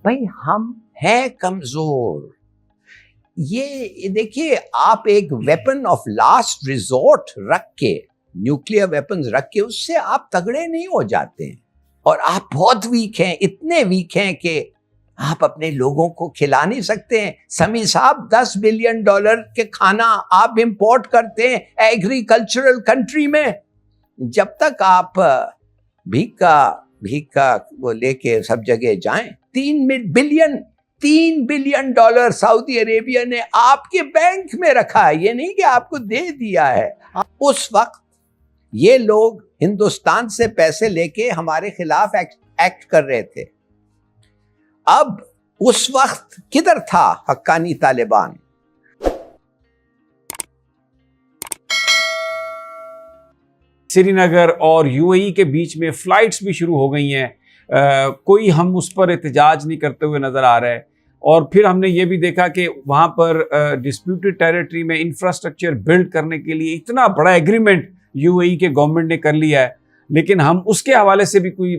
بھائی ہم ہیں کمزور. یہ دیکھیے آپ ایک ویپن آف لاسٹ ریزورٹ رکھ کے, نیوکلیر ویپنز رکھ کے, اس سے آپ تگڑے نہیں ہو جاتے ہیں. اور آپ بہت ویک ہیں, اتنے ویک ہیں کہ آپ اپنے لوگوں کو کھلا نہیں سکتے ہیں. سمیع صاحب $10 بلین کے کھانا آپ امپورٹ کرتے ہیں ایگریکلچرل کنٹری میں. جب تک آپ بھیکا وہ لے کے سب جگہ جائیں, $3 بلین سعودی عربیہ نے آپ کے بینک میں رکھا ہے, یہ نہیں کہ آپ کو دے دیا ہے. اس وقت یہ لوگ ہندوستان سے پیسے لے کے ہمارے خلاف ایکٹ کر رہے تھے. اب اس وقت کدھر تھا حقانی طالبان؟ سری نگر اور UAE کے بیچ میں فلائٹس بھی شروع ہو گئی ہیں. کوئی ہم اس پر احتجاج نہیں کرتے ہوئے نظر آ رہا ہے. اور پھر ہم نے یہ بھی دیکھا کہ وہاں پر ڈسپیوٹڈ ٹیریٹری میں انفراسٹرکچر بلڈ کرنے کے لیے اتنا بڑا ایگریمنٹ UAE کے گورنمنٹ نے کر لیا ہے, لیکن ہم اس کے حوالے سے بھی کوئی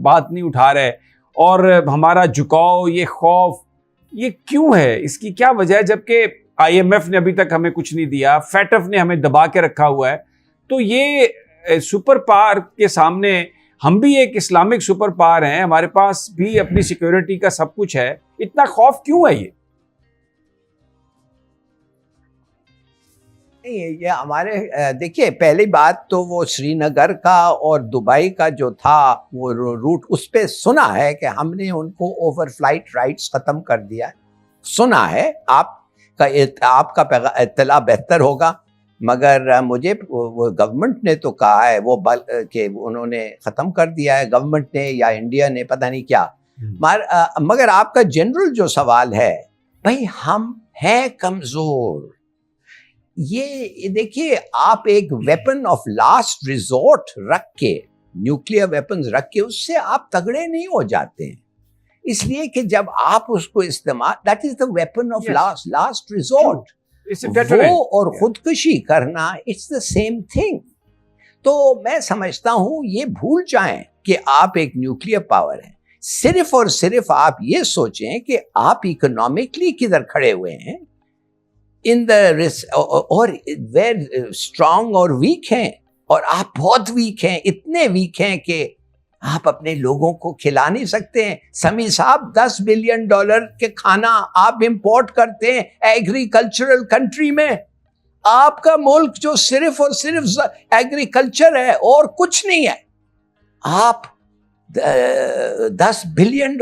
بات نہیں اٹھا رہے. اور ہمارا جھکاؤ, یہ خوف, یہ کیوں ہے؟ اس کی کیا وجہ ہے؟ جبکہ IMF نے ابھی تک ہمیں کچھ نہیں دیا, FATF نے ہمیں دبا کے رکھا ہوا ہے. تو یہ سپر پاور کے سامنے ہم بھی ایک اسلامک سپر پاور ہیں, ہمارے پاس بھی اپنی سیکیورٹی کا سب کچھ ہے, اتنا خوف کیوں ہے؟ یہ ہمارے دیکھیے, پہلی بات تو وہ سری نگر کا اور دبئی کا جو تھا وہ روٹ, اس پہ سنا ہے کہ ہم نے ان کو اوور فلائٹ رائٹس ختم کر دیا ہے. سنا ہے, آپ کا اطلاع بہتر ہوگا, مگر مجھے وہ گورنمنٹ نے تو کہا ہے وہ کہ انہوں نے ختم کر دیا ہے, گورنمنٹ نے یا انڈیا نے, پتہ نہیں کیا. مگر آپ کا جنرل جو سوال ہے, بھائی ہم ہیں کمزور. یہ دیکھیے آپ ایک ویپن آف لاسٹ ریزورٹ رکھ کے, نیوکلیر ویپنز رکھ کے, اس سے آپ تگڑے نہیں ہو جاتے ہیں. اس لیے کہ جب آپ اس کو استعمال, that is the weapon of last resort. وہ اور خودکشی کرنا, اٹس دا سیم تھنگ. تو میں سمجھتا ہوں یہ بھول جائیں کہ آپ ایک نیوکلیر پاور ہیں. صرف اور صرف آپ یہ سوچیں کہ آپ اکنامکلی کدھر کھڑے ہوئے ہیں, اور ویئر اسٹرانگ اور ویک ہیں. اور آپ بہت ویک ہیں, اتنے ویک ہیں کہ آپ اپنے لوگوں کو کھلا نہیں سکتے ہیں. سمیع صاحب $10 بلین کے کھانا آپ امپورٹ کرتے ہیں ایگریکلچرل کنٹری میں. آپ کا ملک جو صرف اور صرف ایگریکلچر ہے اور کچھ نہیں ہے, آپ $10 بلین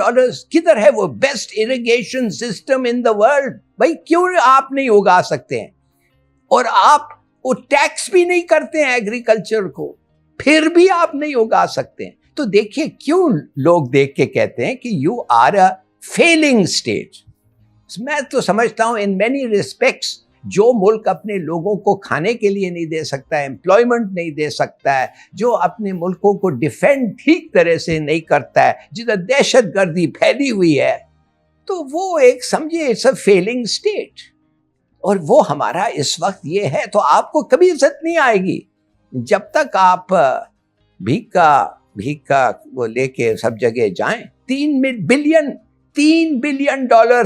کدھر ہے وہ best irrigation system in the world? بھائی کیوں آپ نہیں اگا سکتے ہیں؟ اور آپ وہ ٹیکس بھی نہیں کرتے ہیں ایگریکلچر کو, پھر بھی آپ نہیں اگا سکتے ہیں. تو دیکھیے کیوں لوگ دیکھ کے کہتے ہیں کہ you are a feeling state. میں تو سمجھتا ہوں ان مینی ریسپیکٹس جو ملک اپنے لوگوں کو کھانے کے لیے نہیں دے سکتا ہے, امپلائمنٹ نہیں دے سکتا ہے, جو اپنے ملکوں کو ڈیفینڈ ٹھیک طرح سے نہیں کرتا ہے, جدھر دہشت گردی پھیلی ہوئی ہے, تو وہ ایک سمجھے اٹس اے فیلنگ اسٹیٹ. اور وہ ہمارا اس وقت یہ ہے. تو آپ کو کبھی عزت نہیں آئے گی جب تک آپ بھیکا وہ لے کے سب جگہ جائیں. $3 بلین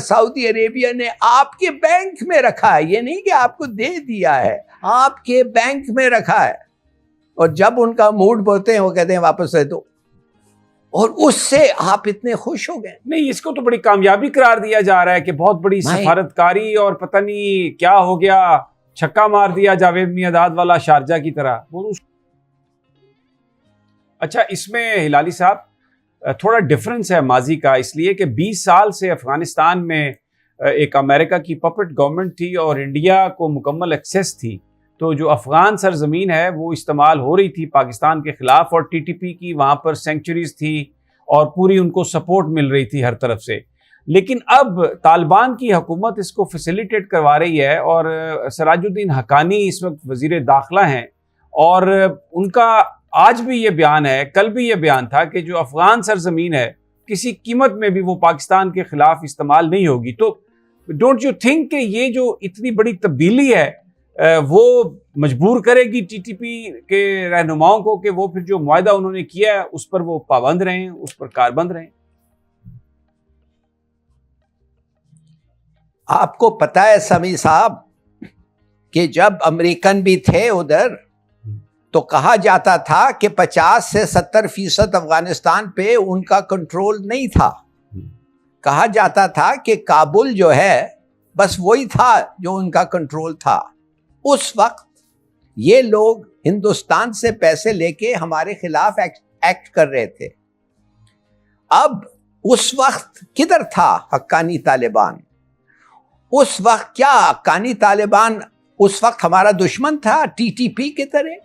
سعودی عربیہ نے آپ کے بینک میں رکھا ہے, یہ نہیں کہ آپ کو دے دیا ہے, آپ کے بینک میں رکھا ہے. اور جب ان کا موڈ بولتے ہیں وہ کہتے ہیں واپس دے دو, اور اس سے آپ اتنے خوش ہو گئے. نہیں, اس کو تو بڑی کامیابی قرار دیا جا رہا ہے کہ بہت بڑی سفارتکاری, اور پتہ نہیں کیا ہو گیا, چھکا مار دیا جاوید میاں والا شارجہ کی طرح. اچھا, اس میں ہلالی صاحب تھوڑا ڈفرنس ہے ماضی کا, اس لیے کہ 20 سال سے افغانستان میں ایک امریکہ کی پپٹ گورنمنٹ تھی اور انڈیا کو مکمل ایکسیس تھی. تو جو افغان سرزمین ہے وہ استعمال ہو رہی تھی پاکستان کے خلاف, اور TTP کی وہاں پر سینکچریز تھی اور پوری ان کو سپورٹ مل رہی تھی ہر طرف سے. لیکن اب طالبان کی حکومت اس کو فیسیلیٹیٹ کروا رہی ہے, اور سراج الدین حقانی اس وقت وزیر داخلہ ہیں, اور ان کا آج بھی یہ بیان ہے, کل بھی یہ بیان تھا کہ جو افغان سرزمین ہے کسی قیمت میں بھی وہ پاکستان کے خلاف استعمال نہیں ہوگی. تو ڈونٹ یو تھنک کہ یہ جو اتنی بڑی تبدیلی ہے وہ مجبور کرے گی TTP کے رہنماؤں کو کہ وہ پھر جو معاہدہ انہوں نے کیا ہے اس پر وہ پابند رہیں, اس پر کاربند رہیں؟ آپ کو پتا ہے سمیع صاحب کہ جب امریکن بھی تھے ادھر تو کہا جاتا تھا کہ 50 سے 70% افغانستان پہ ان کا کنٹرول نہیں تھا. کہا جاتا تھا کہ کابل جو ہے بس وہی تھا جو ان کا کنٹرول تھا. اس وقت یہ لوگ ہندوستان سے پیسے لے کے ہمارے خلاف ایکٹ کر رہے تھے. اب اس وقت کدھر تھا حقانی طالبان؟ اس وقت کیا حقانی طالبان اس وقت ہمارا دشمن تھا ٹی ٹی پی کی طرح؟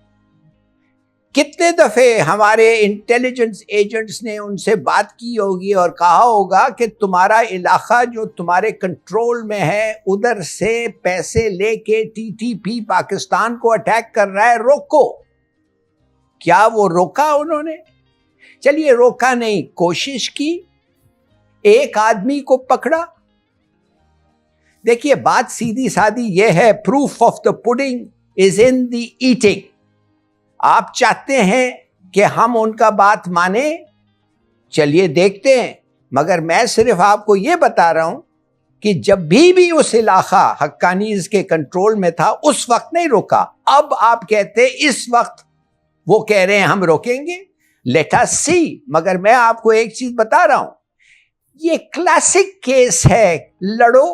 کتنے دفعے ہمارے انٹیلیجنس ایجنٹس نے ان سے بات کی ہوگی اور کہا ہوگا کہ تمہارا علاقہ جو تمہارے کنٹرول میں ہے ادھر سے پیسے لے کے ٹی ٹی پی پاکستان کو اٹیک کر رہا ہے، روکو. کیا وہ روکا انہوں نے؟ چلیے روکا نہیں، کوشش کی، ایک آدمی کو پکڑا. دیکھیے بات سیدھی سادی یہ ہے، proof of the pudding is in the eating. آپ چاہتے ہیں کہ ہم ان کا بات مانیں، چلیے دیکھتے ہیں. مگر میں صرف آپ کو یہ بتا رہا ہوں کہ جب بھی اس علاقہ حقانیز کے کنٹرول میں تھا اس وقت نہیں روکا. اب آپ کہتے اس وقت وہ کہہ رہے ہیں ہم روکیں گے. لیٹ اس سی. مگر میں آپ کو ایک چیز بتا رہا ہوں، یہ کلاسک کیس ہے، لڑو،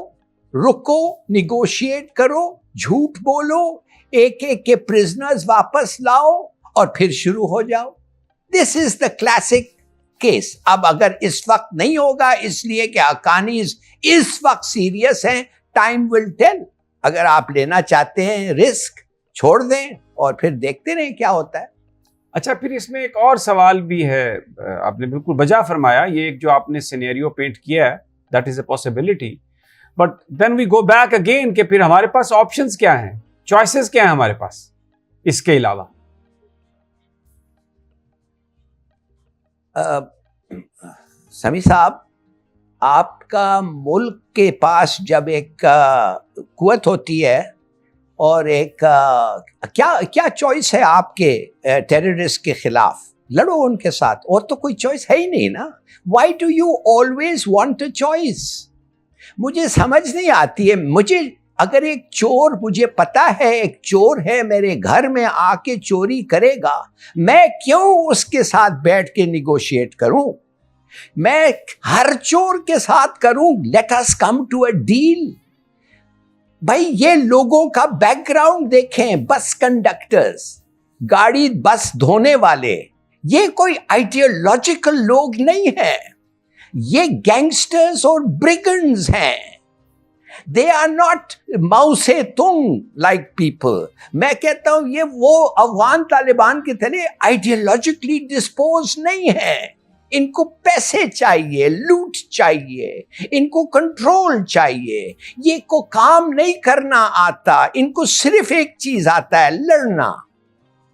رکو، نیگوشیٹ کرو، جھوٹ بولو، ایک ایک کے پرزنرز واپس لاؤ اور پھر شروع ہو جاؤ. دس از دا کلاسک کیس. اب اگر اس وقت نہیں ہوگا اس لیے کہ حقانیز اس وقت سیریس ہیں، ٹائم ول ٹیل. اگر آپ لینا چاہتے ہیں رسک، چھوڑ دیں اور پھر دیکھتے رہیں کیا ہوتا ہے. اچھا، پھر اس میں ایک اور سوال بھی ہے، آپ نے بالکل بجا فرمایا، یہ ایک جو آپ نے سینیریو پینٹ کیا ہے that is a possibility, but then we go back again کہ پھر ہمارے پاس آپشنز کیا ہیں، چوائسز کیا ہیں ہمارے پاس اس کے علاوہ؟ سمیع صاحب، آپ کا ملک کے پاس جب ایک قوت ہوتی ہے اور ایک کیا چوائس ہے آپ کے ٹیررسٹ کے خلاف؟ لڑو ان کے ساتھ، اور تو کوئی چوائس ہے ہی نہیں نا. Why do you always want a choice? مجھے سمجھ نہیں آتی ہے. مجھے اگر ایک چور، مجھے پتا ہے ایک چور ہے میرے گھر میں آ کے چوری کرے گا، میں کیوں اس کے ساتھ بیٹھ کے نیگوشیٹ کروں؟ میں ہر چور کے ساتھ کروں let us come to a deal. بھائی یہ لوگوں کا بیک گراؤنڈ دیکھیں، بس کنڈکٹرز، گاڑی بس دھونے والے، یہ کوئی آئیڈیالوجیکل لوگ نہیں ہیں، یہ گینگسٹرز اور برگنڈز ہیں. They are not ماؤ سے تنگ like people. میں کہتا ہوں یہ وہ افغان طالبان کی طرح آئیڈیالوجیکلی ڈسپوز نہیں ہے. ان کو پیسے چاہیے، لوٹ چاہیے، ان کو کنٹرول چاہیے. یہ کو کام نہیں کرنا آتا، ان کو صرف ایک چیز آتا ہے، لڑنا.